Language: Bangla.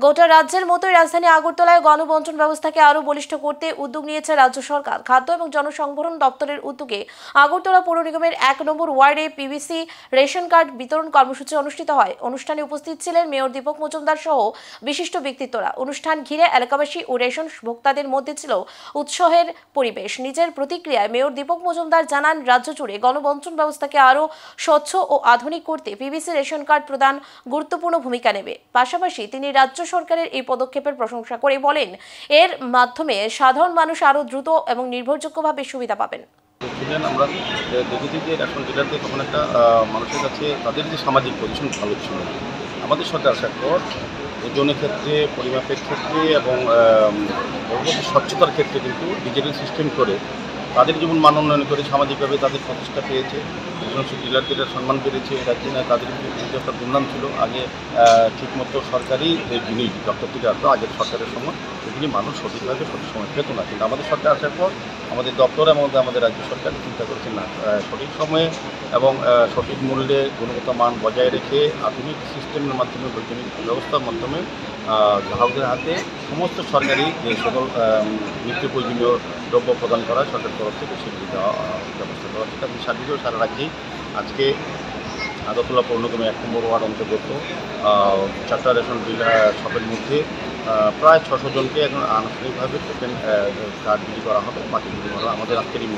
গোটা রাজ্যের মতোই রাজধানী আগরতলায় গণবন্টন ব্যবস্থাকে আরো বলিষ্ঠ করতে উদ্যোগ নিয়েছে রাজ্য সরকার। খাদ্য এবং জনসংবরণ দপ্তরের উদ্যোগে আগরতলা পৌর নিগমের ১ নম্বর ওয়ার্ডে পিভিসি রেশন কার্ড বিতরণ কর্মসূচি অনুষ্ঠিত হয়। অনুষ্ঠানে উপস্থিত ছিলেন মেয়র দীপক মজুমদার সহ বিশিষ্ট ব্যক্তিত্বরা। অনুষ্ঠান ঘিরে এলাকাবাসী ও রেশন ভোক্তাদের মধ্যে ছিল উৎসাহের পরিবেশ। নিজের প্রতিক্রিয়ায় মেয়র দীপক মজুমদার জানান, রাজ্য জুড়ে গণবন্টন ব্যবস্থাকে আরো স্বচ্ছ ও আধুনিক করতে পিভিসি রেশন কার্ড প্রদান গুরুত্বপূর্ণ ভূমিকা নেবে। পাশাপাশি তিনি রাজ্য সরকারের এই পদক্ষেপের প্রশংসা করে বলেন, এর মাধ্যমে সাধারণ মানুষ আরো দ্রুত এবং নির্ভরযোগ্যভাবে সুবিধা পাবেন। আমরা দেখেছি যে রেশন ডিলারদের তখন একটা মানুষের কাছে তাদের যে সামাজিক পজিশন ভালো ছিল। আমাদের সরকার আসার পর ওজনের ক্ষেত্রে, পরিমাপের ক্ষেত্রে এবং স্বচ্ছতার ক্ষেত্রে কিন্তু ডিজিটাল সিস্টেম করে তাদের জীবন মান উন্নয়ন করে সামাজিকভাবে তাদের প্রতিষ্ঠা পেয়েছে। ডিলারদের সম্মান পেয়েছে। রাজ্যে না তাদের কিন্তু একটা দুর্নাম ছিল। আগে ঠিকমতো সরকারি যে জিনিস দপ্তর থেকে আসতো আগের সরকারের সময়, সেগুলি মানুষ সঠিকভাবে সঠিক সময় পেত না। কিন্তু আমাদের সরকার আসার পর আমাদের দপ্তর এবং আমাদের রাজ্য সরকার চিন্তা করেছে না, সঠিক সময়ে এবং সঠিক মূল্যে গুণগত মান বজায় রেখে আধুনিক সিস্টেমের মাধ্যমে, বৈজ্ঞানিক ব্যবস্থার মাধ্যমে গ্রাহকদের হাতে সমস্ত সরকারি যে সকল নিত্য প্রয়োজনীয় দ্রব্য প্রদান করা সরকারের তরফ থেকে সেগুলি দেওয়া ব্যবস্থা করা হচ্ছে। এবং সার্বিকভাবে সারা রাজ্যেই আজকে আগরতলা পৌর নিগমে ১ নম্বর ওয়ার্ড অন্তর্গত ৪টা রেশন ডিলার শপের মধ্যে প্রায় ৬০০ জনকে এখন আনুষ্ঠানিকভাবে টোকেন কার্ড বিলি করা হবে। বাকিগুলি হলো আমাদের আজকের